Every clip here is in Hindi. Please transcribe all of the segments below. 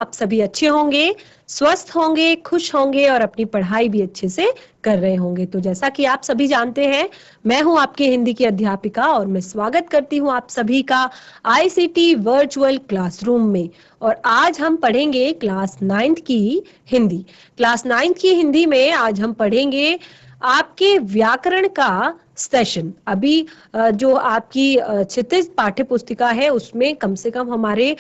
आप सभी अच्छे होंगे, स्वस्थ होंगे, खुश होंगे और अपनी पढ़ाई भी अच्छे से कर रहे होंगे। तो जैसा कि आप सभी जानते हैं, मैं हूं आपकी हिंदी की अध्यापिका और मैं स्वागत करती हूं आप सभी का आईसीटी वर्चुअल क्लासरूम में। और आज हम पढ़ेंगे क्लास 9th की हिंदी। क्लास 9th की हिंदी में आज हम पढ़ेंगे आपके व्याकरण का सेशन। अभी जो आपकी क्षितिज पाठ्य पुस्तिका है उसमें कम से कम हमारे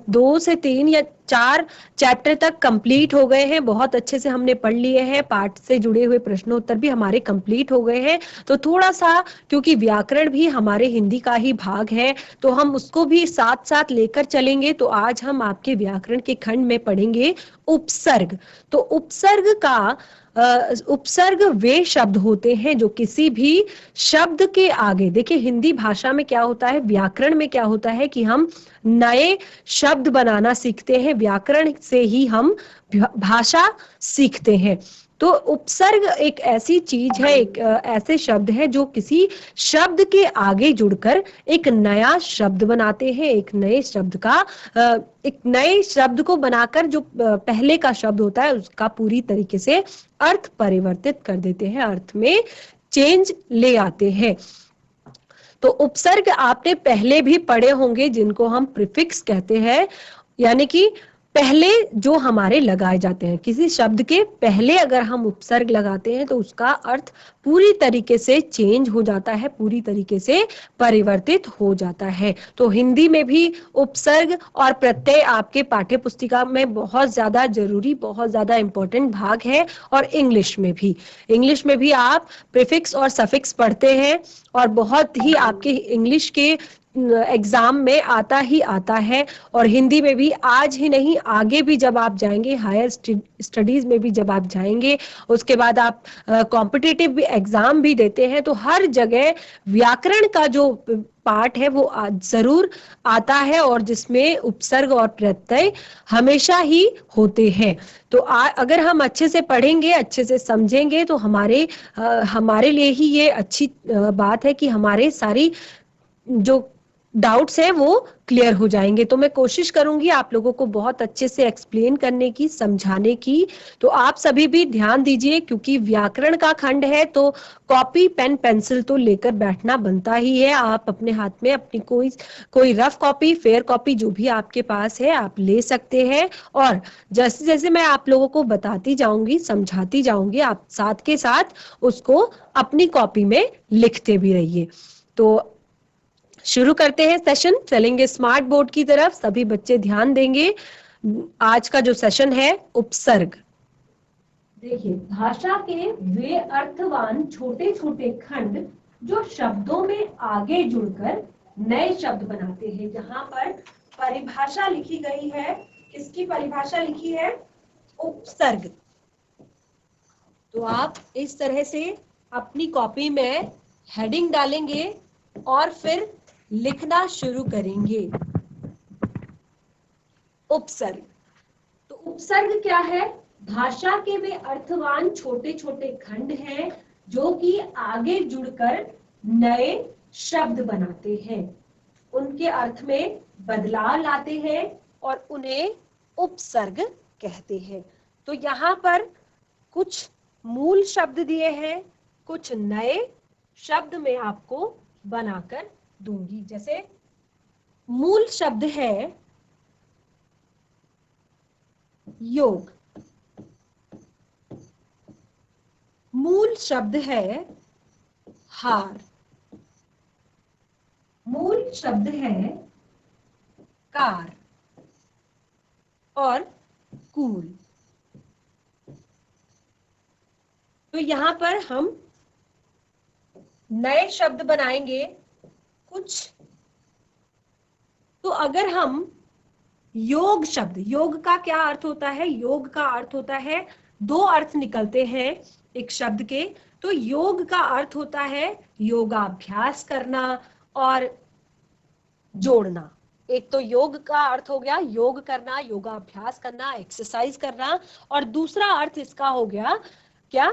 2 से 3 या 4 चैप्टर तक कंप्लीट हो गए हैं। बहुत अच्छे से हमने पढ़ लिए हैं, पाठ से जुड़े हुए प्रश्नोत्तर भी हमारे कंप्लीट हो गए हैं। तो थोड़ा सा, क्योंकि व्याकरण भी हमारे हिंदी का ही भाग है, तो हम उसको भी साथ साथ लेकर चलेंगे। तो आज हम आपके व्याकरण के खंड में पढ़ेंगे उपसर्ग। तो उपसर्ग का उपसर्ग वे शब्द होते हैं जो किसी भी शब्द के आगे, देखिए हिंदी भाषा में क्या होता है, व्याकरण में क्या होता है कि हम नए शब्द बनाना सीखते हैं, व्याकरण से ही हम भाषा सीखते हैं। तो उपसर्ग एक ऐसी चीज है, एक ऐसे शब्द है जो किसी शब्द के आगे जुड़कर एक नया शब्द बनाते हैं, एक नए शब्द को बनाकर जो पहले का शब्द होता है उसका पूरी तरीके से अर्थ परिवर्तित कर देते हैं, अर्थ में चेंज ले आते हैं। तो उपसर्ग आपने पहले भी पढ़े होंगे, जिनको हम प्रीफिक्स कहते हैं, यानी कि पहले जो हमारे लगाए जाते हैं। किसी शब्द के पहले अगर हम उपसर्ग लगाते हैं तो उसका अर्थ पूरी तरीके से चेंज हो जाता है, पूरी तरीके से परिवर्तित हो जाता है। तो हिंदी में भी उपसर्ग और प्रत्यय आपके पाठ्य पुस्तिका में बहुत ज्यादा जरूरी, बहुत ज्यादा इंपॉर्टेंट भाग है। और इंग्लिश में भी आप प्रीफिक्स और सफिक्स पढ़ते हैं और बहुत ही आपके इंग्लिश के एग्जाम में आता ही आता है। और हिंदी में भी आज ही नहीं, आगे भी जब आप जाएंगे, हायर स्टडीज में भी जब आप जाएंगे, उसके बाद आप कॉम्पिटिटिव भी एग्जाम भी देते हैं, तो हर जगह व्याकरण का जो पार्ट है वो जरूर आता है और जिसमें उपसर्ग और प्रत्यय हमेशा ही होते हैं। तो अगर हम अच्छे से पढ़ेंगे, अच्छे से समझेंगे, तो हमारे लिए ही ये अच्छी बात है कि हमारे सारी जो डाउट्स है वो क्लियर हो जाएंगे। तो मैं कोशिश करूंगी आप लोगों को बहुत अच्छे से एक्सप्लेन करने की, समझाने की। तो आप सभी भी ध्यान दीजिए, क्योंकि व्याकरण का खंड है तो कॉपी पेन पेंसिल तो लेकर बैठना बनता ही है। आप अपने हाथ में अपनी कोई रफ कॉपी, फेयर कॉपी जो भी आपके पास है आप ले सकते हैं। और जैसे जैसे मैं आप लोगों को बताती जाऊंगी, समझाती जाऊंगी, आप साथ के साथ उसको अपनी कॉपी में लिखते भी रहिए। तो शुरू करते हैं सेशन, चलेंगे स्मार्ट बोर्ड की तरफ, सभी बच्चे ध्यान देंगे। आज का जो सेशन है उपसर्ग। देखिए, भाषा के वे अर्थवान छोटे छोटे खंड जो शब्दों में आगे जुड़कर नए शब्द बनाते हैं। जहां पर परिभाषा लिखी गई है, किसकी परिभाषा लिखी है? उपसर्ग। तो आप इस तरह से अपनी कॉपी में हेडिंग डालेंगे और फिर लिखना शुरू करेंगे। उपसर्ग। तो उपसर्ग क्या है? भाषा के वे अर्थवान छोटे छोटे खंड हैं जो कि आगे जुड़कर नए शब्द बनाते हैं, उनके अर्थ में बदलाव लाते हैं और उन्हें उपसर्ग कहते हैं। तो यहाँ पर कुछ मूल शब्द दिए हैं, कुछ नए शब्द मैं आपको बनाकर दूंगी। जैसे मूल शब्द है योग, मूल शब्द है हार, मूल शब्द है कार और कूल। तो यहां पर हम नए शब्द बनाएंगे कुछ। तो अगर हम योग शब्द, योग का क्या अर्थ होता है? योग का अर्थ होता है, दो अर्थ निकलते हैं एक शब्द के। तो योग का अर्थ होता है योगाभ्यास करना और जोड़ना। एक तो योग का अर्थ हो गया योग करना, योगाभ्यास करना, एक्सरसाइज करना, और दूसरा अर्थ इसका हो गया क्या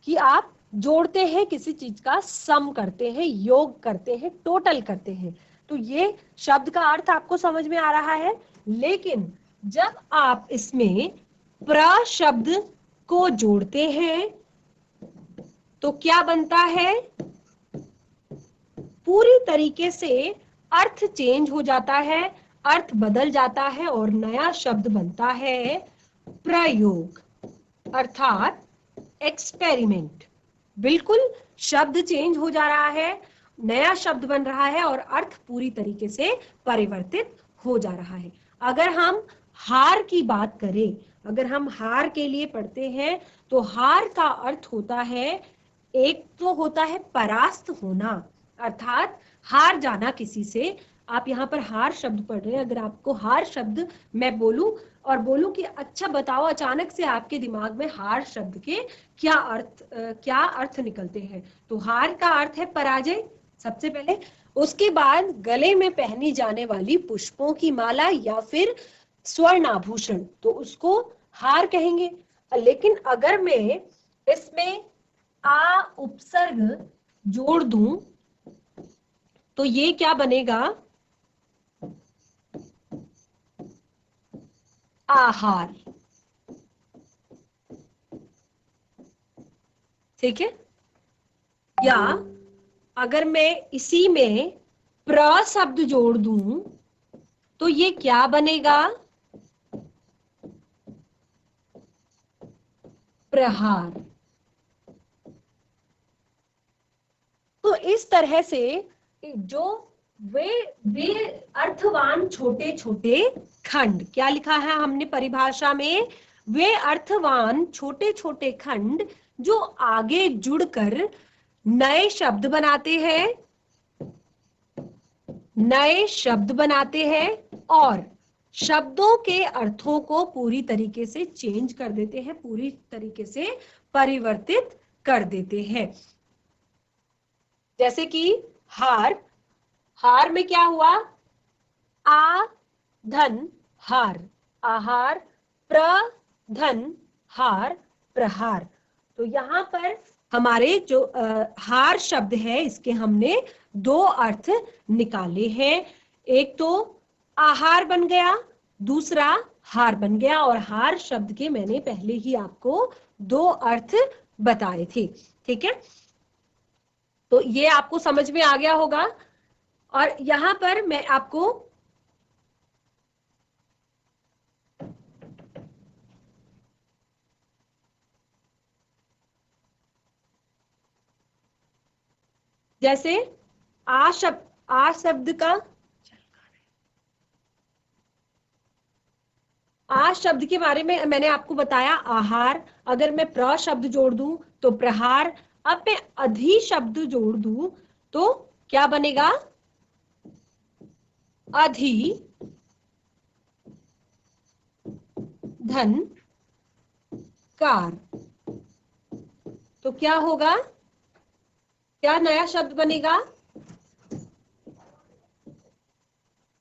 कि आप जोड़ते हैं, किसी चीज का सम करते हैं, योग करते हैं, टोटल करते हैं। तो ये शब्द का अर्थ आपको समझ में आ रहा है। लेकिन जब आप इसमें प्र शब्द को जोड़ते हैं तो क्या बनता है, पूरी तरीके से अर्थ चेंज हो जाता है, अर्थ बदल जाता है और नया शब्द बनता है प्रयोग, अर्थात एक्सपेरिमेंट। बिल्कुल शब्द चेंज हो जा रहा है, नया शब्द बन रहा है और अर्थ पूरी तरीके से परिवर्तित हो जा रहा है। अगर हम हार की बात करें, अगर हम हार के लिए पढ़ते हैं तो हार का अर्थ होता है, एक तो होता है परास्त होना, अर्थात हार जाना किसी से। आप यहाँ पर हार शब्द पढ़ रहे हैं, अगर आपको हार शब्द मैं बोलूं और बोलूं कि अच्छा बताओ अचानक से आपके दिमाग में हार शब्द के क्या अर्थ निकलते हैं, तो हार का अर्थ है पराजय सबसे पहले। उसके बाद गले में पहनी जाने वाली पुष्पों की माला या फिर स्वर्ण आभूषण, तो उसको हार कहेंगे। लेकिन अगर मैं इसमें आ उपसर्ग जोड़ दूं तो ये क्या बनेगा, आहार। ठीक है, या अगर मैं इसी में प्र शब्द जोड़ दूं तो ये क्या बनेगा, प्रहार। तो इस तरह से जो वे अर्थवान छोटे छोटे खंड, क्या लिखा है हमने परिभाषा में, वे अर्थवान छोटे छोटे खंड जो आगे जुड़कर नए शब्द बनाते हैं, नए शब्द बनाते हैं और शब्दों के अर्थों को पूरी तरीके से चेंज कर देते हैं, पूरी तरीके से परिवर्तित कर देते हैं। जैसे कि हार, हार में क्या हुआ, आ धन हार, आहार, प्र धन हार, प्रहार। तो यहाँ पर हमारे जो हार शब्द है इसके हमने दो अर्थ निकाले हैं, एक तो आहार बन गया, दूसरा हार बन गया, और हार शब्द के मैंने पहले ही आपको दो अर्थ बताए थे। ठीक है, तो ये आपको समझ में आ गया होगा। और यहां पर मैं आपको जैसे आ शब्द का, आ शब्द के बारे में मैंने आपको बताया आहार, अगर मैं प्र शब्द जोड़ दूं तो प्रहार, अब मैं अधि शब्द जोड़ दूं तो क्या बनेगा, अधि धन कार। तो क्या होगा, क्या नया शब्द बनेगा,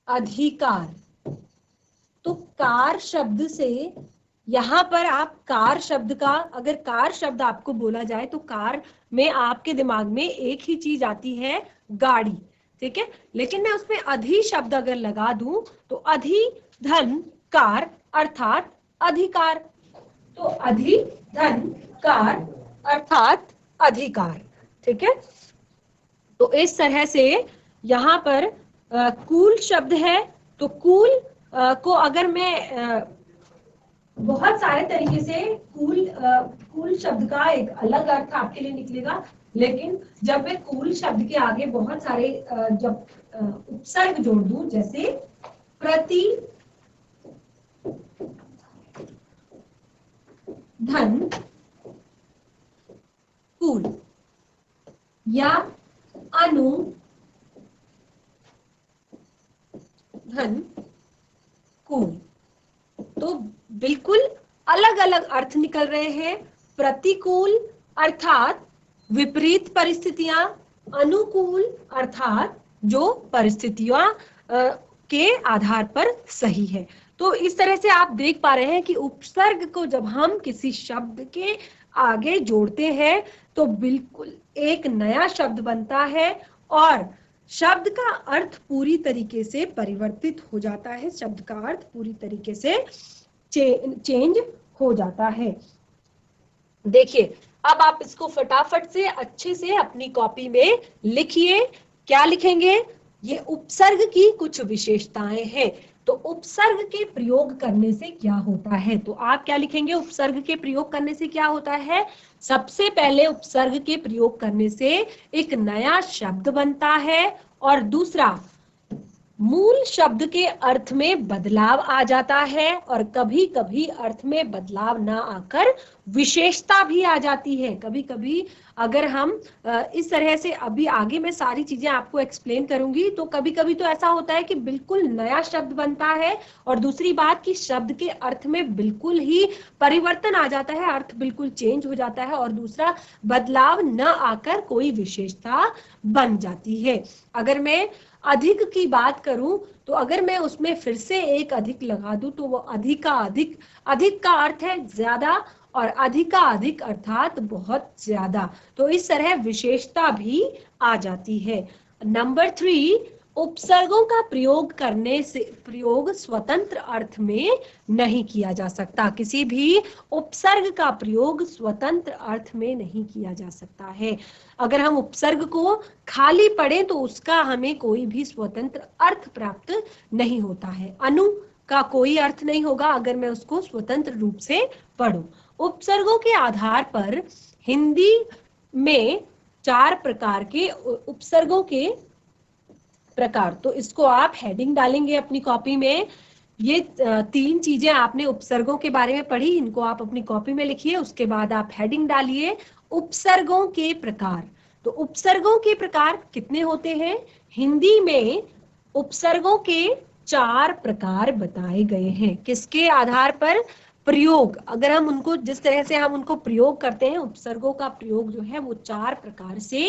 अधिकार। तो कार शब्द से यहां पर आप कार शब्द का, अगर कार शब्द आपको बोला जाए तो कार में आपके दिमाग में एक ही चीज आती है, गाड़ी। ठीक है, लेकिन मैं उसमें अधि शब्द अगर लगा दूं तो अधि धन कार अर्थात अधिकार। तो अधि धन कार अर्थात अधिकार। ठीक है, तो इस तरह से यहाँ पर कूल शब्द है, तो कूल को अगर मैं बहुत सारे तरीके से कूल शब्द का एक अलग अर्थ आपके लिए निकलेगा, लेकिन जब मैं कूल शब्द के आगे बहुत सारे जब उपसर्ग जोड़ दूं, जैसे प्रति धन कूल या अनु धन कूल, तो बिल्कुल अलग अलग अर्थ निकल रहे हैं। प्रतिकूल अर्थात विपरीत परिस्थितियां, अनुकूल अर्थात जो परिस्थितियां के आधार पर सही है। तो इस तरह से आप देख पा रहे हैं कि उपसर्ग को जब हम किसी शब्द के आगे जोड़ते हैं तो बिल्कुल एक नया शब्द बनता है और शब्द का अर्थ पूरी तरीके से परिवर्तित हो जाता है, शब्द का अर्थ पूरी तरीके से चेंज हो जाता है। देखिए, अब आप इसको फटाफट से अच्छे से अपनी कॉपी में लिखिए। क्या लिखेंगे? ये उपसर्ग की कुछ विशेषताएं हैं। तो उपसर्ग के प्रयोग करने से क्या होता है? तो आप क्या लिखेंगे? उपसर्ग के प्रयोग करने से क्या होता है? सबसे पहले उपसर्ग के प्रयोग करने से एक नया शब्द बनता है, और दूसरा, मूल शब्द के अर्थ में बदलाव आ जाता है, और कभी कभी अर्थ में बदलाव ना आकर विशेषता भी आ जाती है। कभी कभी अगर हम इस तरह से, अभी आगे मैं सारी चीजें आपको एक्सप्लेन करूंगी, तो कभी कभी तो ऐसा होता है कि बिल्कुल नया शब्द बनता है, और दूसरी बात कि शब्द के अर्थ में बिल्कुल ही परिवर्तन आ जाता है, अर्थ बिल्कुल चेंज हो जाता है, और दूसरा, बदलाव न आकर कोई विशेषता बन जाती है। अगर मैं अधिक की बात करूं, तो अगर मैं उसमें फिर से एक अधिक लगा दूं, तो वो अधिक का अधिक, अधिक का अर्थ है ज्यादा, और अधिक का अधिक अर्थात बहुत ज्यादा। तो इस तरह विशेषता भी आ जाती है। नंबर 3, उपसर्गों का प्रयोग करने से, प्रयोग स्वतंत्र अर्थ में नहीं किया जा सकता। किसी भी उपसर्ग का प्रयोग स्वतंत्र अर्थ में नहीं किया जा सकता है। अगर हम उपसर्ग को खाली पढ़ें तो उसका हमें कोई भी स्वतंत्र अर्थ प्राप्त नहीं होता है। अनु का कोई अर्थ नहीं होगा अगर मैं उसको स्वतंत्र रूप से पढूं। उपसर्गों के आधार पर हिंदी में 4 प्रकार के उपसर्गों के प्रकार, तो इसको आप हेडिंग डालेंगे अपनी कॉपी में। ये 3 चीजें आपने उपसर्गों के बारे में पढ़ी, इनको आप अपनी कॉपी में लिखिए। उसके बाद आप हेडिंग डालिए उपसर्गों के प्रकार। तो उपसर्गों के प्रकार कितने होते हैं? हिंदी में उपसर्गों के 4 प्रकार बताए गए हैं। किसके आधार पर? प्रयोग, अगर हम उनको, जिस तरह से हम उनको प्रयोग करते हैं, उपसर्गों का प्रयोग जो है वो 4 प्रकार से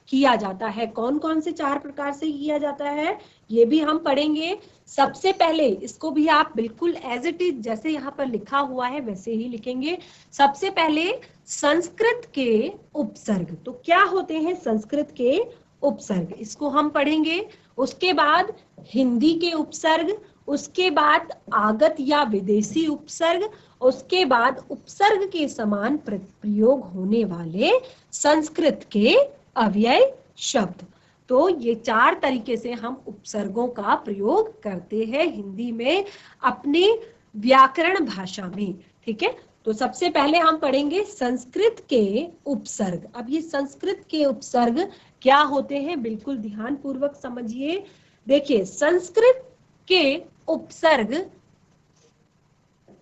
किया जाता है। कौन कौन से 4 प्रकार से किया जाता है, ये भी हम पढ़ेंगे। सबसे पहले इसको भी आप बिल्कुल एज इट इज, जैसे यहाँ पर लिखा हुआ है वैसे ही लिखेंगे। सबसे पहले संस्कृत के उपसर्ग। तो क्या होते हैं संस्कृत के उपसर्ग, इसको हम पढ़ेंगे। उसके बाद हिंदी के उपसर्ग, उसके बाद आगत या विदेशी उपसर्ग, उसके बाद उपसर्ग के समान प्रयोग होने वाले संस्कृत के अव्यय शब्द। तो ये 4 तरीके से हम उपसर्गों का प्रयोग करते हैं हिंदी में, अपने व्याकरण भाषा में। ठीक है, तो सबसे पहले हम पढ़ेंगे संस्कृत के उपसर्ग। अब ये संस्कृत के उपसर्ग क्या होते हैं, बिल्कुल ध्यान पूर्वक समझिए। देखिए, संस्कृत के उपसर्ग,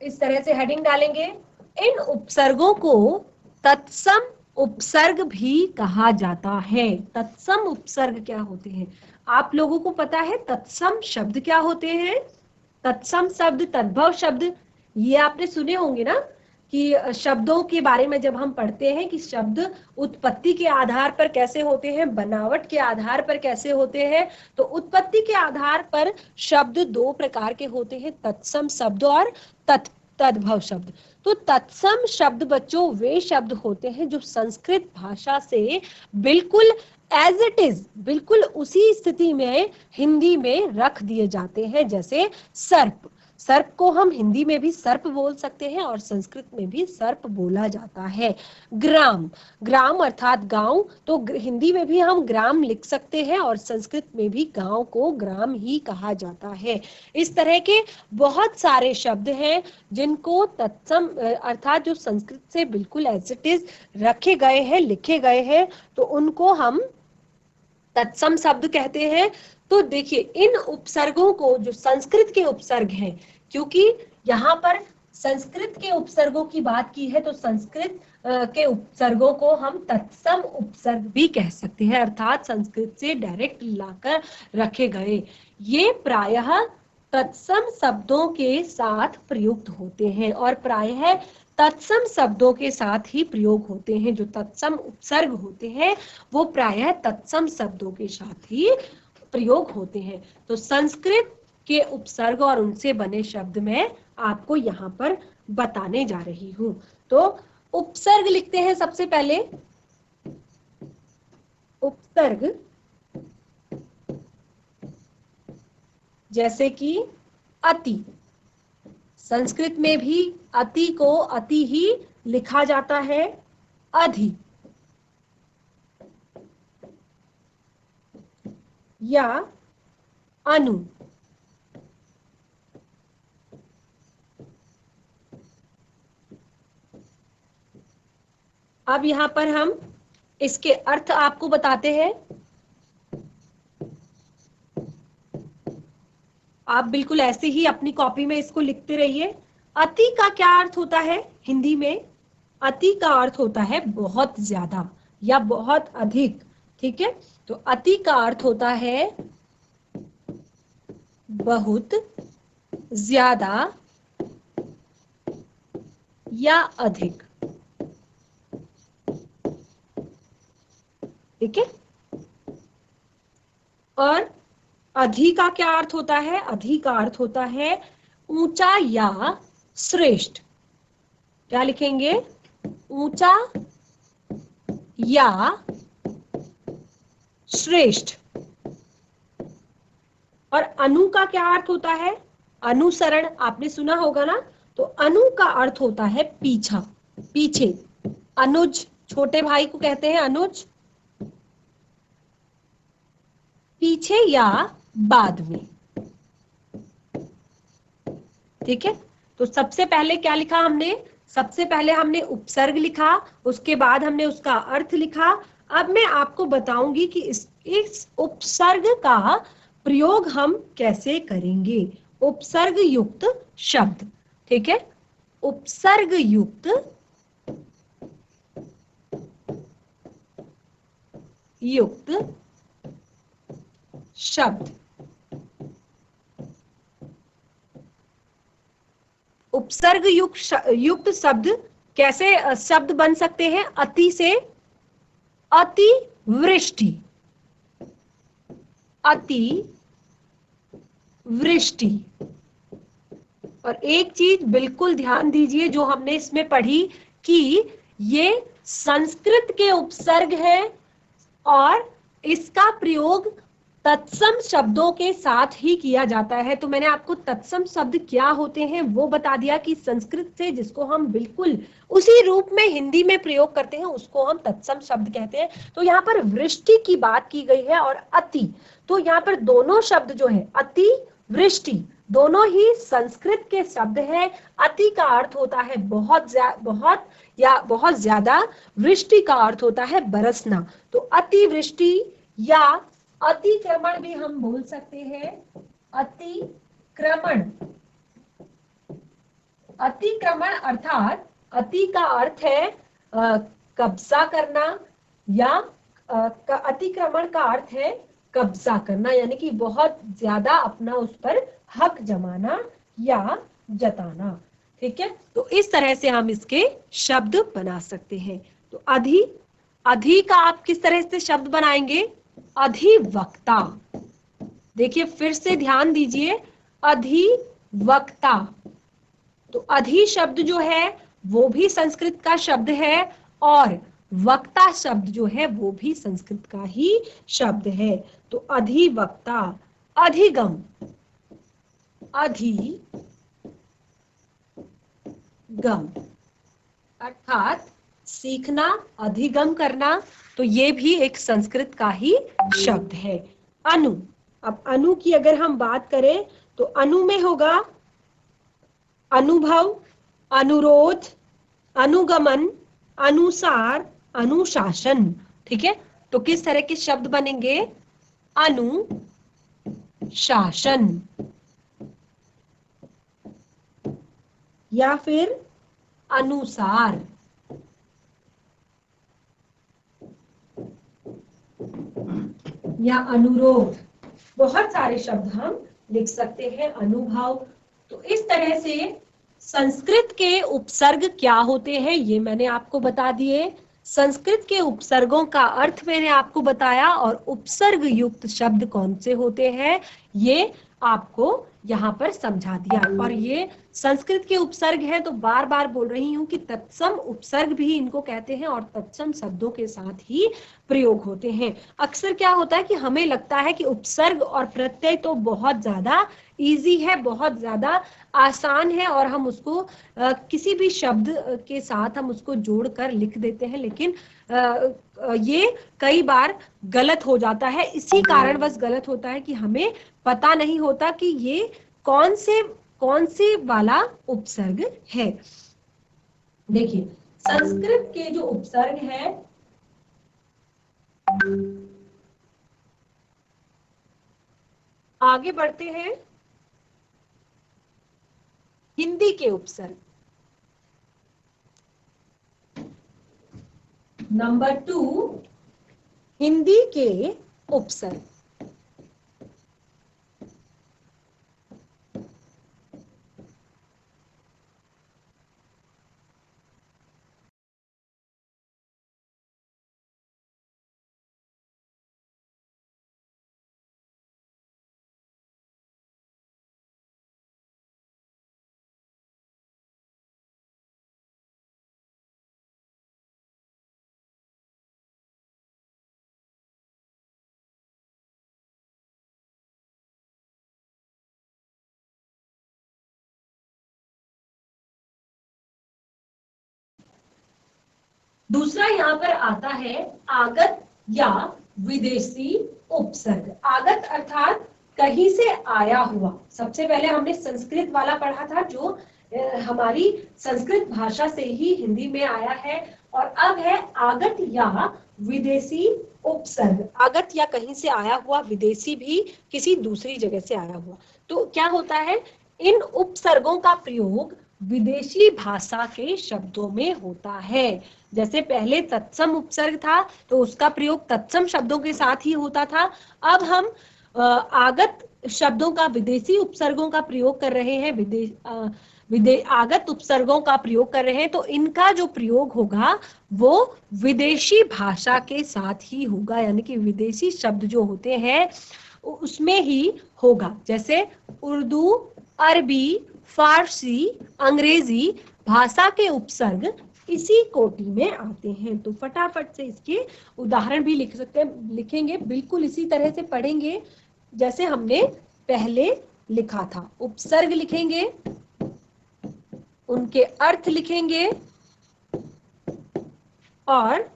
इस तरह से हेडिंग डालेंगे। इन उपसर्गों को तत्सम उपसर्ग भी कहा जाता है। तत्सम उपसर्ग क्या होते हैं? आप लोगों को पता है तत्सम शब्द क्या होते हैं? तत्सम शब्द, तद्भव शब्द, ये आपने सुने होंगे ना, कि शब्दों के बारे में जब हम पढ़ते हैं कि शब्द उत्पत्ति के आधार पर कैसे होते हैं, बनावट के आधार पर कैसे होते हैं। तो उत्पत्ति के आधार पर शब्द 2 प्रकार के होते हैं, तत्सम शब्द और तद्भव शब्द। तो तत्सम शब्द बच्चों वे शब्द होते हैं जो संस्कृत भाषा से बिल्कुल एज इट इज, बिल्कुल उसी स्थिति में हिंदी में रख दिए जाते हैं। जैसे सर्प, सर्प को हम हिंदी में भी सर्प बोल सकते हैं और संस्कृत में भी सर्प बोला जाता है। ग्राम, ग्राम अर्थात गांव, तो हिंदी में भी हम ग्राम लिख सकते हैं और संस्कृत में भी गांव को ग्राम ही कहा जाता है। इस तरह के बहुत सारे शब्द हैं जिनको तत्सम अर्थात जो संस्कृत से बिल्कुल एज इट इज रखे गए हैं, लिखे गए हैं, तो उनको हम तत्सम शब्द कहते हैं। तो देखिए, इन उपसर्गों को, जो संस्कृत के उपसर्ग हैं, क्योंकि यहाँ पर संस्कृत के उपसर्गों की बात की है, तो संस्कृत के उपसर्गों को हम तत्सम उपसर्ग भी कह सकते हैं, अर्थात संस्कृत से डायरेक्ट लाकर रखे गए। ये प्रायः तत्सम शब्दों के साथ प्रयुक्त होते हैं, और प्रायः तत्सम शब्दों के साथ ही प्रयोग होते हैं। जो तत्सम उपसर्ग होते हैं वो प्रायः तत्सम शब्दों के साथ ही प्रयोग होते हैं। तो संस्कृत के उपसर्ग और उनसे बने शब्द मैं आपको यहाँ पर बताने जा रही हूँ। तो उपसर्ग लिखते हैं सबसे पहले। उपसर्ग जैसे कि अति। संस्कृत में भी अति को अति ही लिखा जाता है, अधि या अनु। अब यहां पर हम इसके अर्थ आपको बताते हैं। आप बिल्कुल ऐसे ही अपनी कॉपी में इसको लिखते रहिए। अति का क्या अर्थ होता है हिंदी में? अति का अर्थ होता है बहुत ज्यादा या बहुत अधिक। ठीक है, तो अति का अर्थ होता है बहुत ज्यादा या अधिक। ठीक है, और अधि का क्या अर्थ होता है? अधि का अर्थ होता है ऊंचा या श्रेष्ठ। क्या लिखेंगे? ऊंचा या श्रेष्ठ। और अनु का क्या अर्थ होता है? अनुसरण आपने सुना होगा ना, तो अनु का अर्थ होता है पीछा, पीछे। अनुज, छोटे भाई को कहते हैं अनुज। पीछे या बाद में। ठीक है, तो सबसे पहले क्या लिखा हमने? सबसे पहले हमने उपसर्ग लिखा, उसके बाद हमने उसका अर्थ लिखा। अब मैं आपको बताऊंगी कि इस उपसर्ग का प्रयोग हम कैसे करेंगे। उपसर्ग युक्त शब्द। ठीक है, उपसर्ग युक्त शब्द। उपसर्ग युक्त शब्द कैसे शब्द बन सकते हैं? अति से अतिवृष्टि, अतिवृष्टि। और एक चीज बिल्कुल ध्यान दीजिए जो हमने इसमें पढ़ी कि ये संस्कृत के उपसर्ग है और इसका प्रयोग तत्सम शब्दों के साथ ही किया जाता है। तो मैंने आपको तत्सम शब्द क्या होते हैं वो बता दिया कि संस्कृत से जिसको हम बिल्कुल उसी रूप में हिंदी में प्रयोग करते हैं उसको हम तत्सम शब्द कहते हैं। तो यहाँ पर वृष्टि की बात की गई है और अति, तो यहाँ पर दोनों शब्द जो है अति वृष्टि दोनों ही संस्कृत के शब्द है। अति का अर्थ होता है बहुत या बहुत ज्यादा, वृष्टि का अर्थ होता है बरसना। तो अतिवृष्टि या अतिक्रमण भी हम बोल सकते हैं। अतिक्रमण, अतिक्रमण अर्थात अति का अर्थ है कब्जा करना या अतिक्रमण का अर्थ है कब्जा करना, यानी कि बहुत ज्यादा अपना उस पर हक जमाना या जताना। ठीक है, तो इस तरह से हम इसके शब्द बना सकते हैं। तो अधि, अधि का आप किस तरह से शब्द बनाएंगे? अधिवक्ता। देखिए फिर से ध्यान दीजिए, अधिवक्ता। तो अधि शब्द जो है वो भी संस्कृत का शब्द है और वक्ता शब्द जो है वो भी संस्कृत का ही शब्द है। तो अधिवक्ता, अधिगम, अधिगम अर्थात सीखना, अधिगम करना, तो ये भी एक संस्कृत का ही शब्द है। अनु, अब अनु की अगर हम बात करें तो अनु में होगा अनुभव, अनुरोध, अनुगमन, अनुसार, अनुशासन। ठीक है, तो किस तरह के शब्द बनेंगे? अनुशासन या फिर अनुसार या अनुरोध। बहुत सारे शब्द हम लिख सकते हैं। अनुभव। तो इस तरह से संस्कृत के उपसर्ग क्या होते हैं ये मैंने आपको बता दिए। संस्कृत के उपसर्गों का अर्थ मैंने आपको बताया और उपसर्ग युक्त शब्द कौन से होते हैं ये आपको यहाँ पर समझा दिया। और ये संस्कृत के उपसर्ग हैं तो बार बार बोल रही हूँ कि तत्सम उपसर्ग भी इनको कहते हैं और तत्सम शब्दों के साथ ही प्रयोग होते हैं। अक्सर क्या होता है कि हमें लगता है कि उपसर्ग और प्रत्यय तो बहुत ज्यादा इजी है, बहुत ज्यादा आसान है, और हम उसको किसी भी शब्द के साथ हम उसको जोड़कर लिख देते हैं, लेकिन ये कई बार गलत हो जाता है। इसी कारणवश गलत होता है कि हमें पता नहीं होता कि ये कौन से वाला उपसर्ग है। देखिए, संस्कृत के जो उपसर्ग है, आगे बढ़ते हैं। हिंदी के उपसर्ग, नंबर 2, हिंदी के उपसर्ग। दूसरा यहाँ पर आता है आगत या विदेशी उपसर्ग। आगत अर्थात कहीं से आया हुआ। सबसे पहले हमने संस्कृत वाला पढ़ा था, जो हमारी संस्कृत भाषा से ही हिंदी में आया है, और अब है आगत या विदेशी उपसर्ग। आगत या कहीं से आया हुआ, विदेशी भी किसी दूसरी जगह से आया हुआ। तो क्या होता है, इन उपसर्गों का प्रयोग विदेशी भाषा के शब्दों में होता है। जैसे पहले तत्सम उपसर्ग था तो उसका प्रयोग तत्सम शब्दों के साथ ही होता था। अब हम आगत शब्दों का, विदेशी उपसर्गों का प्रयोग कर रहे हैं, आगत उपसर्गों का प्रयोग कर रहे हैं, तो इनका जो प्रयोग होगा वो विदेशी भाषा के साथ ही होगा, यानी कि विदेशी शब्द जो होते हैं उसमें ही होगा। जैसे उर्दू, अरबी, फारसी, अंग्रेजी भाषा के उपसर्ग इसी कोटि में आते हैं। तो फटाफट से इसके उदाहरण भी लिख सकते हैं, लिखेंगे बिल्कुल इसी तरह से पढ़ेंगे जैसे हमने पहले लिखा था। उपसर्ग लिखेंगे, उनके अर्थ लिखेंगे, और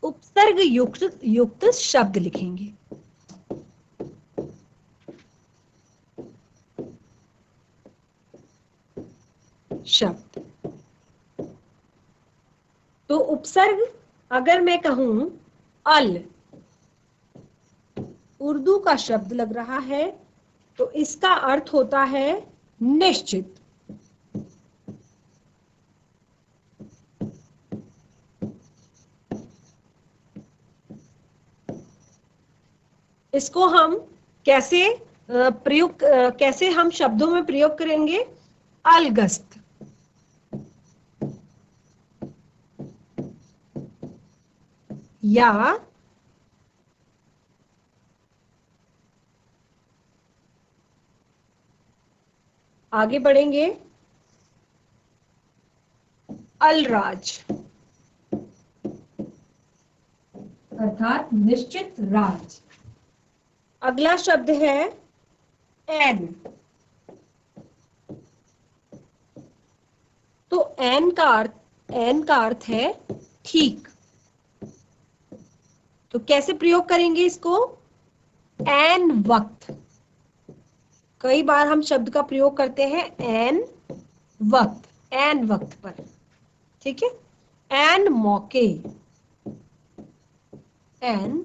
उपसर्ग युक्त शब्द लिखेंगे। शब्द, तो उपसर्ग अगर मैं कहूं अल, उर्दू का शब्द लग रहा है, तो इसका अर्थ होता है निश्चित। इसको हम कैसे कैसे हम शब्दों में प्रयोग करेंगे? अलगस्त, या आगे बढ़ेंगे अलराज, अर्थात निश्चित राज। अगला शब्द है एन। तो एन का अर्थ है ठीक। तो कैसे प्रयोग करेंगे इसको? एन वक्त। कई बार हम शब्द का प्रयोग करते हैं एन वक्त, एन वक्त पर, ठीक है। एन मौके, एन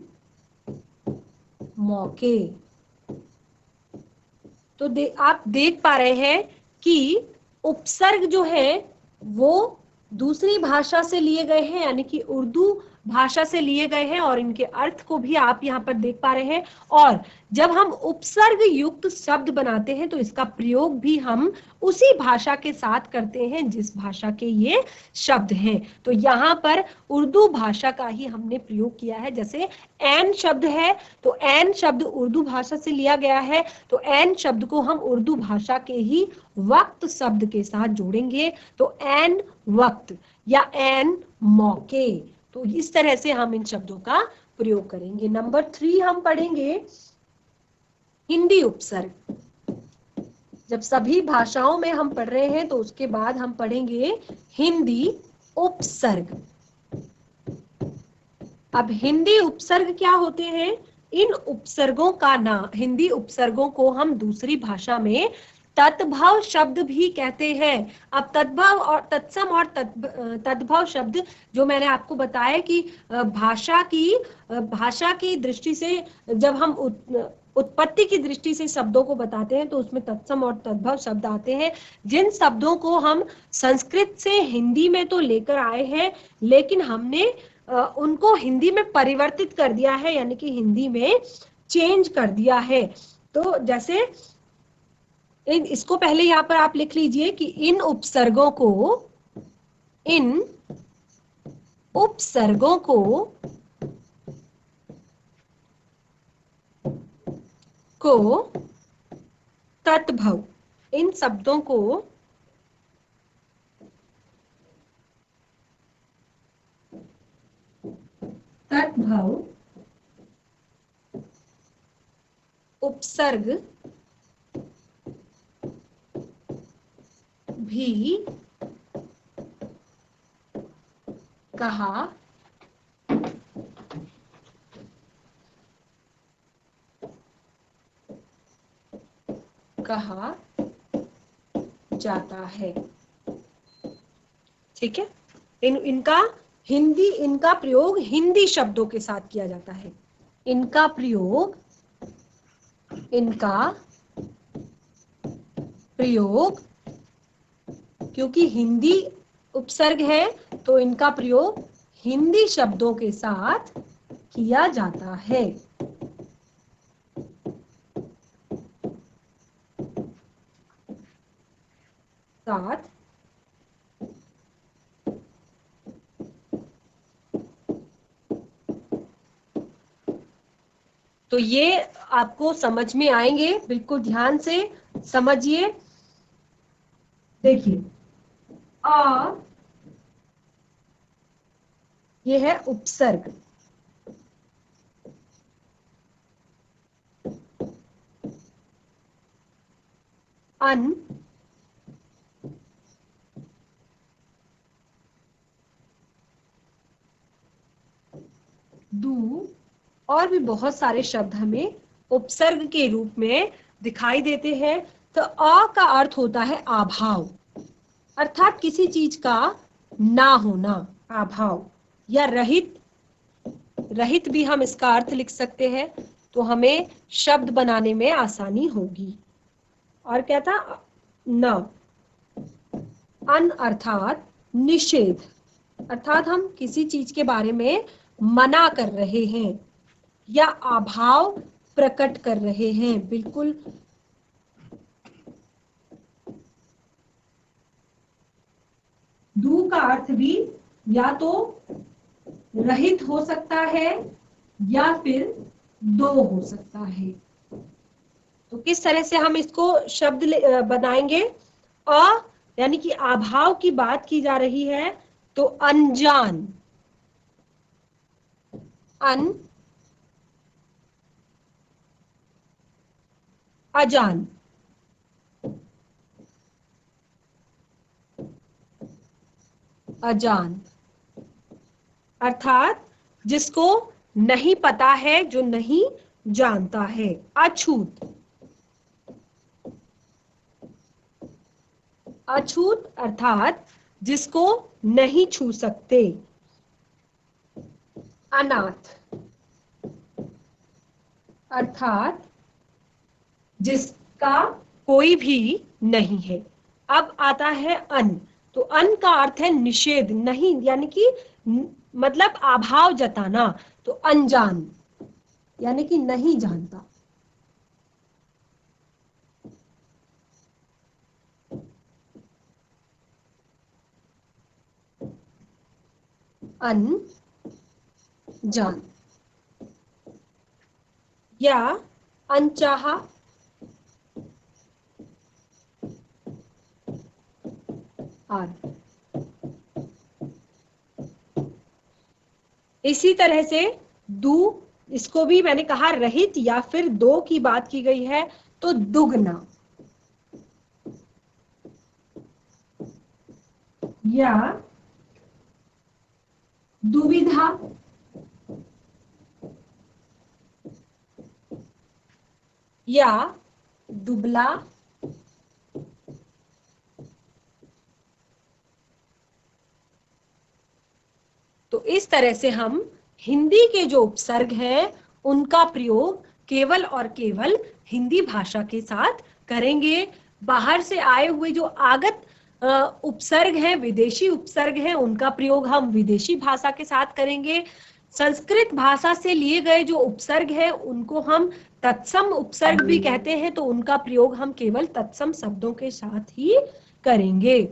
मौके। तो आप देख पा रहे हैं कि उपसर्ग जो है वो दूसरी भाषा से लिए गए हैं, यानी कि उर्दू भाषा से लिए गए हैं, और इनके अर्थ को भी आप यहाँ पर देख पा रहे हैं। और जब हम उपसर्ग युक्त शब्द बनाते हैं तो इसका प्रयोग भी हम उसी भाषा के साथ करते हैं जिस भाषा के ये शब्द हैं। तो यहाँ पर उर्दू भाषा का ही हमने प्रयोग किया है। जैसे एन शब्द है, तो एन शब्द उर्दू भाषा से लिया गया है, तो एन शब्द को हम उर्दू भाषा के ही वक्त शब्द के साथ जोड़ेंगे, तो एन वक्त या एन मौके। तो इस तरह से हम इन शब्दों का प्रयोग करेंगे। नंबर 3 हम पढ़ेंगे हिंदी उपसर्ग। जब सभी भाषाओं में हम पढ़ रहे हैं तो उसके बाद हम पढ़ेंगे हिंदी उपसर्ग। अब हिंदी उपसर्ग क्या होते हैं? इन उपसर्गों का नाम, हिंदी उपसर्गों को हम दूसरी भाषा में तद्भव शब्द भी कहते हैं। अब तद्भव और तत्सम और तद्भव शब्द जो मैंने आपको बताया कि भाषा की दृष्टि से जब हम उत्पत्ति की दृष्टि से शब्दों को बताते हैं तो उसमें तत्सम और तद्भव शब्द आते हैं। जिन शब्दों को हम संस्कृत से हिंदी में तो लेकर आए हैं, लेकिन हमने उनको हिंदी में परिवर्तित कर दिया है, यानी कि हिंदी में चेंज कर दिया है। तो जैसे इसको पहले यहाँ पर आप लिख लीजिए कि इन उपसर्गों को तद्भव, इन शब्दों को तद्भव उपसर्ग भी कहा जाता है। ठीक है, इनका प्रयोग हिंदी शब्दों के साथ किया जाता है। इनका प्रयोग क्योंकि हिंदी उपसर्ग है तो इनका प्रयोग हिंदी शब्दों के साथ किया जाता है। तो ये आपको समझ में आएंगे, बिल्कुल ध्यान से समझिए। देखिए, आ ये है उपसर्ग, अन दू और भी बहुत सारे शब्द हमें उपसर्ग के रूप में दिखाई देते हैं। तो अ का अर्थ होता है अभाव, अर्थात किसी चीज का ना होना, अभाव या रहित भी हम इसका अर्थ लिख सकते हैं, तो हमें शब्द बनाने में आसानी होगी। और क्या था? न, अन अर्थात निषेध, अर्थात हम किसी चीज के बारे में मना कर रहे हैं या अभाव प्रकट कर रहे हैं। बिल्कुल दू का अर्थ भी या तो रहित हो सकता है या फिर दो हो सकता है। तो किस तरह से हम इसको शब्द बनाएंगे? अ यानी कि अभाव की बात की जा रही है तो अनजान, अजान, अजान अर्थात जिसको नहीं पता है, जो नहीं जानता है। अछूत, अछूत अर्थात जिसको नहीं छू सकते। अनाथ अर्थात जिसका कोई भी नहीं है। अब आता है अन, तो अन का अर्थ है निषेध, नहीं, यानी कि मतलब अभाव जताना। तो अनजान यानी कि नहीं जानता। अनजान या अनचाहा, इसी तरह से दू, इसको भी मैंने कहा रहित या फिर दो की बात की गई है तो दुगना, या दुविधा, या दुबला, तो इस तरह से हम हिंदी के जो उपसर्ग हैं उनका प्रयोग केवल और केवल हिंदी भाषा के साथ करेंगे। बाहर से आए हुए जो आगत उपसर्ग हैं, विदेशी उपसर्ग हैं, उनका प्रयोग हम विदेशी भाषा के साथ करेंगे। संस्कृत भाषा से लिए गए जो उपसर्ग हैं उनको हम तत्सम उपसर्ग भी कहते हैं, तो उनका प्रयोग हम केवल तत्सम शब्दों के साथ ही करेंगे।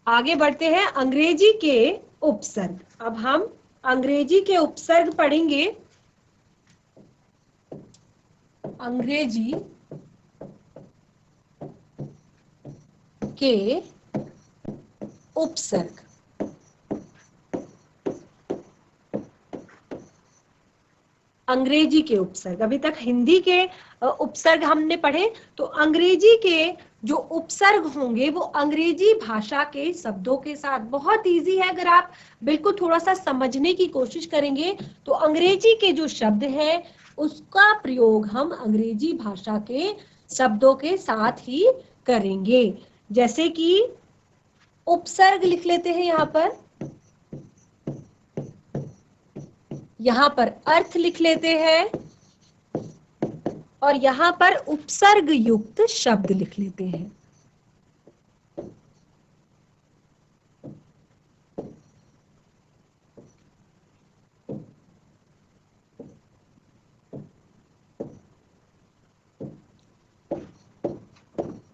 आगे बढ़ते हैं अंग्रेजी के उपसर्ग। अब हम अंग्रेजी के उपसर्ग पढ़ेंगे। अंग्रेजी के उपसर्ग, अंग्रेजी के उपसर्ग, अभी तक हिंदी के उपसर्ग हमने पढ़े, तो अंग्रेजी के जो उपसर्ग होंगे वो अंग्रेजी भाषा के शब्दों के साथ, बहुत इजी है, अगर आप बिल्कुल थोड़ा सा समझने की कोशिश करेंगे तो अंग्रेजी के जो शब्द हैं उसका प्रयोग हम अंग्रेजी भाषा के शब्दों के साथ ही करेंगे। जैसे कि उपसर्ग लिख लेते हैं यहाँ पर अर्थ लिख लेते हैं, और यहाँ पर उपसर्ग युक्त शब्द लिख लेते हैं।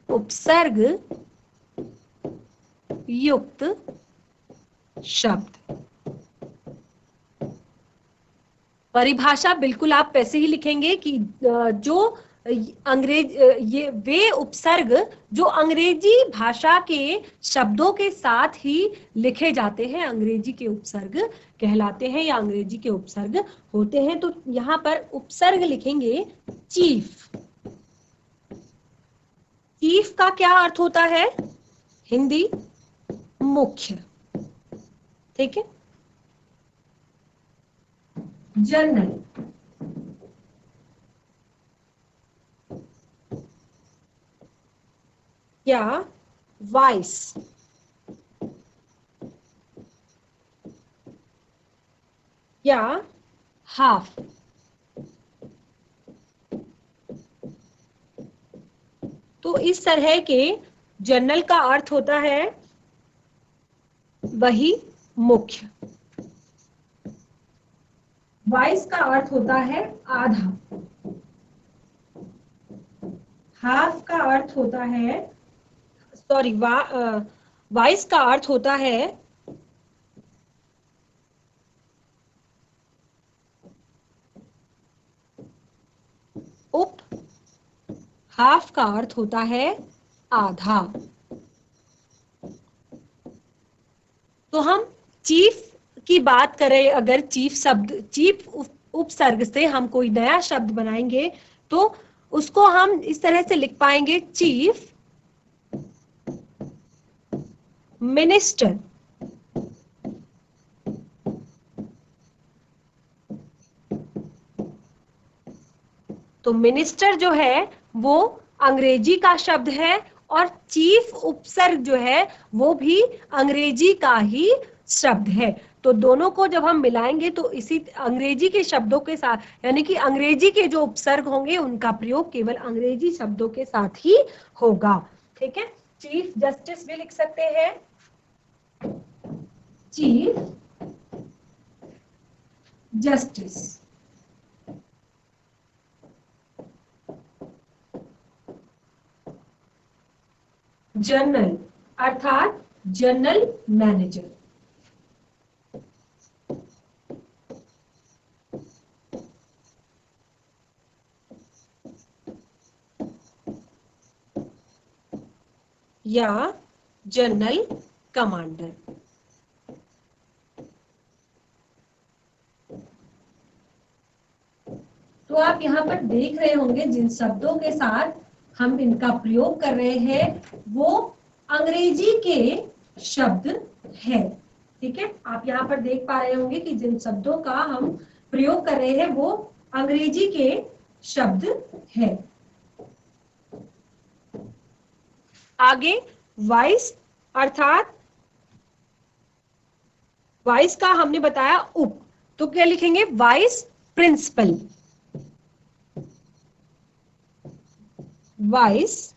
उपसर्ग युक्त शब्द, परिभाषा बिल्कुल आप वैसे ही लिखेंगे कि जो अंग्रेज ये वे उपसर्ग जो अंग्रेजी भाषा के शब्दों के साथ ही लिखे जाते हैं, अंग्रेजी के उपसर्ग कहलाते हैं या अंग्रेजी के उपसर्ग होते हैं। तो यहाँ पर उपसर्ग लिखेंगे चीफ। चीफ का क्या अर्थ होता है? हिंदी मुख्य, ठीक है। जनरल, या वाइस, या हाफ। तो इस तरह के जनरल का अर्थ होता है वही मुख्य, वाइस का अर्थ होता है आधा, हाफ का अर्थ होता है, सॉरी, वाइस का अर्थ होता है उप, हाफ का अर्थ होता है आधा। तो हम चीफ की बात करें, अगर चीफ शब्द, चीफ उपसर्ग से हम कोई नया शब्द बनाएंगे तो उसको हम इस तरह से लिख पाएंगे, चीफ मिनिस्टर। तो मिनिस्टर जो है वो अंग्रेजी का शब्द है, और चीफ उपसर्ग जो है वो भी अंग्रेजी का ही शब्द है। तो दोनों को जब हम मिलाएंगे तो इसी अंग्रेजी के शब्दों के साथ, यानी कि अंग्रेजी के जो उपसर्ग होंगे उनका प्रयोग केवल अंग्रेजी शब्दों के साथ ही होगा, ठीक है। चीफ जस्टिस भी लिख सकते हैं, चीफ जस्टिस। जनरल अर्थात जनरल मैनेजर, या जनरल कमांडर। तो आप यहाँ पर देख रहे होंगे जिन शब्दों के साथ हम इनका प्रयोग कर रहे हैं वो अंग्रेजी के शब्द है। ठीक है, आप यहाँ पर देख पा रहे होंगे कि जिन शब्दों का हम प्रयोग कर रहे हैं वो अंग्रेजी के शब्द है। आगे वाइस, अर्थात वाइस का हमने बताया उप, तो क्या लिखेंगे? Vice principal, vice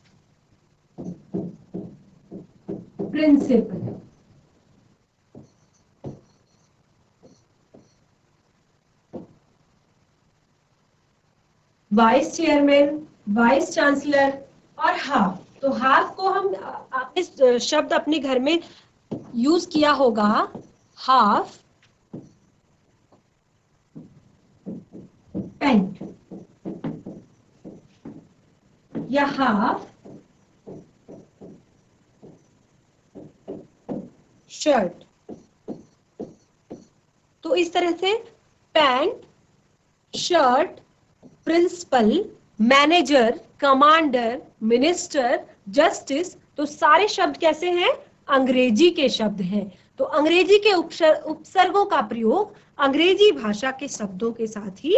principal. Vice chairman, vice chancellor और हाफ। तो हाफ को हम, आपने शब्द अपने घर में यूज किया होगा, हाफ पैंट या हाफ शर्ट। तो इस तरह से pant, shirt, principal, manager, commander, minister, justice, तो सारे शब्द कैसे हैं? अंग्रेजी के शब्द हैं। तो अंग्रेजी के उपसर्गों का प्रयोग अंग्रेजी भाषा के शब्दों के साथ ही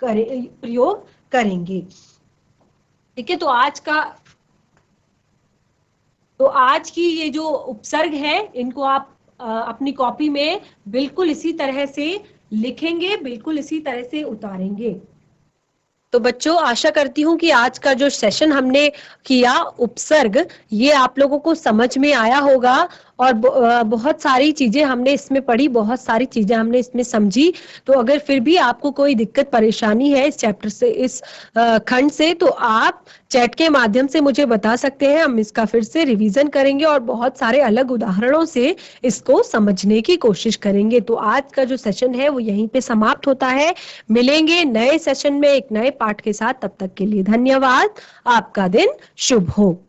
प्रयोग करेंगे। ठीक है, तो आज की ये जो उपसर्ग है इनको आप अपनी कॉपी में बिल्कुल इसी तरह से लिखेंगे, बिल्कुल इसी तरह से उतारेंगे। तो बच्चों, आशा करती हूँ कि आज का जो सेशन हमने किया उपसर्ग, ये आप लोगों को समझ में आया होगा और बहुत सारी चीजें हमने इसमें पढ़ी, बहुत सारी चीजें हमने इसमें समझी। तो अगर फिर भी आपको कोई दिक्कत परेशानी है इस चैप्टर से, इस खंड से, तो आप चैट के माध्यम से मुझे बता सकते हैं। हम इसका फिर से रिवीजन करेंगे और बहुत सारे अलग उदाहरणों से इसको समझने की कोशिश करेंगे। तो आज का जो सेशन है वो यहीं पे समाप्त होता है। मिलेंगे नए सेशन में एक नए पाठ के साथ। तब तक के लिए धन्यवाद। आपका दिन शुभ हो।